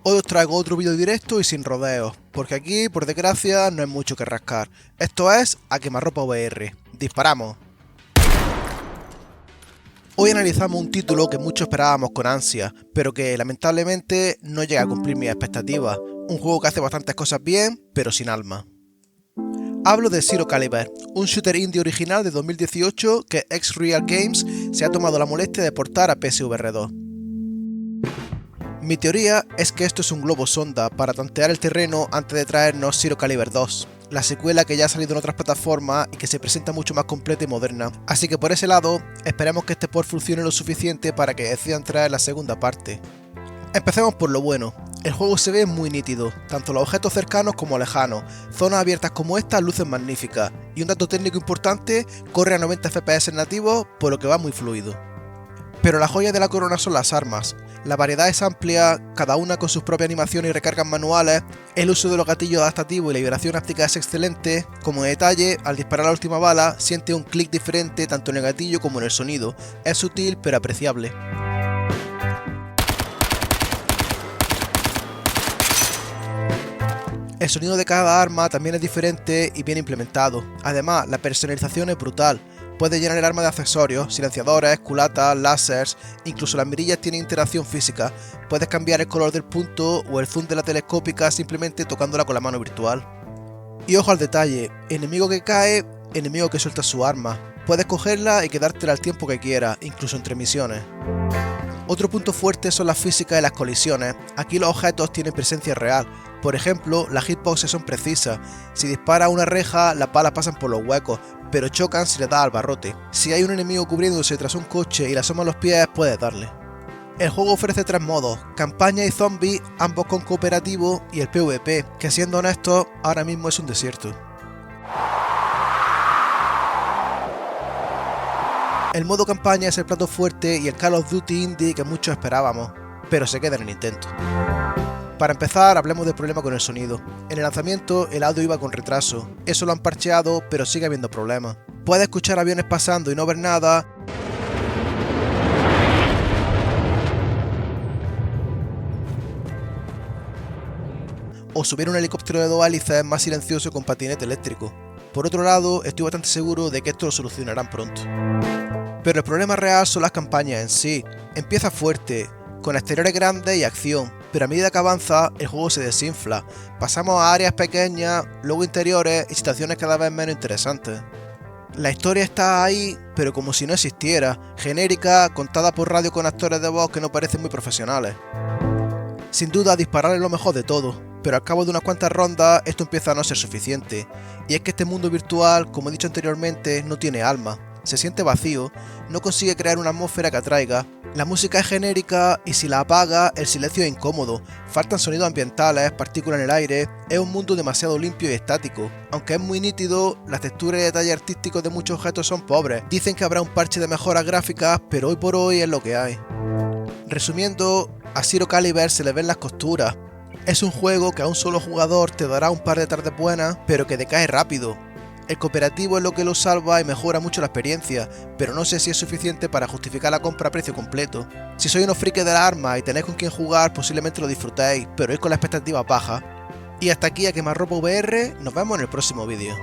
Hoy os traigo otro vídeo directo y sin rodeos, porque aquí, por desgracia, no hay mucho que rascar. Esto es A Quemarropa VR. ¡Disparamos! Hoy analizamos un título que muchos esperábamos con ansia, pero que lamentablemente no llega a cumplir mis expectativas. Un juego que hace bastantes cosas bien, pero sin alma. Hablo de Zero Caliber, un shooter indie original de 2018 que X-Real Games se ha tomado la molestia de portar a PSVR 2. Mi teoría es que esto es un globo sonda para tantear el terreno antes de traernos Zero Caliber 2, la secuela que ya ha salido en otras plataformas y que se presenta mucho más completa y moderna. Así que por ese lado, esperemos que este port funcione lo suficiente para que decidan traer la segunda parte. Empecemos por lo bueno. El juego se ve muy nítido, tanto los objetos cercanos como lejanos, zonas abiertas como esta lucen magníficas, y un dato técnico importante, corre a 90 FPS nativos, por lo que va muy fluido. Pero la joya de la corona son las armas. La variedad es amplia, cada una con sus propias animaciones y recargas manuales, el uso de los gatillos adaptativos y la vibración áptica es excelente, como detalle, al disparar la última bala, siente un clic diferente tanto en el gatillo como en el sonido, es sutil pero apreciable. El sonido de cada arma también es diferente y bien implementado, además la personalización es brutal. Puedes llenar el arma de accesorios, silenciadores, culatas, láseres, incluso las mirillas tienen interacción física. Puedes cambiar el color del punto o el zoom de la telescópica simplemente tocándola con la mano virtual. Y ojo al detalle, enemigo que cae, enemigo que suelta su arma. Puedes cogerla y quedártela al tiempo que quieras, incluso entre misiones. Otro punto fuerte son las físicas y las colisiones. Aquí los objetos tienen presencia real. Por ejemplo, las hitboxes son precisas. Si disparas una reja, las balas pasan por los huecos, pero chocan si le das al barrote. Si hay un enemigo cubriéndose tras un coche y le asoman los pies, puedes darle. El juego ofrece tres modos, campaña y zombies, ambos con cooperativo, y el PvP, que siendo honestos, ahora mismo es un desierto. El modo campaña es el plato fuerte y el Call of Duty indie que muchos esperábamos, pero se queda en el intento. Para empezar, hablemos del problema con el sonido. En el lanzamiento, el audio iba con retraso. Eso lo han parcheado, pero sigue habiendo problemas. Puedes escuchar aviones pasando y no ver nada. O subir un helicóptero de 2 hélices más silencioso con patinete eléctrico. Por otro lado, estoy bastante seguro de que esto lo solucionarán pronto. Pero el problema real son las campañas en sí. Empieza fuerte, con exteriores grandes y acción, pero a medida que avanza, el juego se desinfla. Pasamos a áreas pequeñas, luego interiores y situaciones cada vez menos interesantes. La historia está ahí, pero como si no existiera, genérica, contada por radio con actores de voz que no parecen muy profesionales. Sin duda, disparar es lo mejor de todo, pero al cabo de unas cuantas rondas, esto empieza a no ser suficiente. Y es que este mundo virtual, como he dicho anteriormente, no tiene alma. Se siente vacío, no consigue crear una atmósfera que atraiga, la música es genérica y si la apaga, el silencio es incómodo, faltan sonidos ambientales, partículas en el aire, es un mundo demasiado limpio y estático. Aunque es muy nítido, las texturas y detalles artísticos de muchos objetos son pobres, dicen que habrá un parche de mejoras gráficas, pero hoy por hoy es lo que hay. Resumiendo, a Zero Caliber se le ven las costuras. Es un juego que a un solo jugador te dará un par de tardes buenas, pero que decae rápido. El cooperativo es lo que lo salva y mejora mucho la experiencia, pero no sé si es suficiente para justificar la compra a precio completo. Si sois unos frikis de la arma y tenéis con quien jugar, posiblemente lo disfrutéis, pero es con la expectativa baja. Y hasta aquí A Quemarropa VR, nos vemos en el próximo vídeo.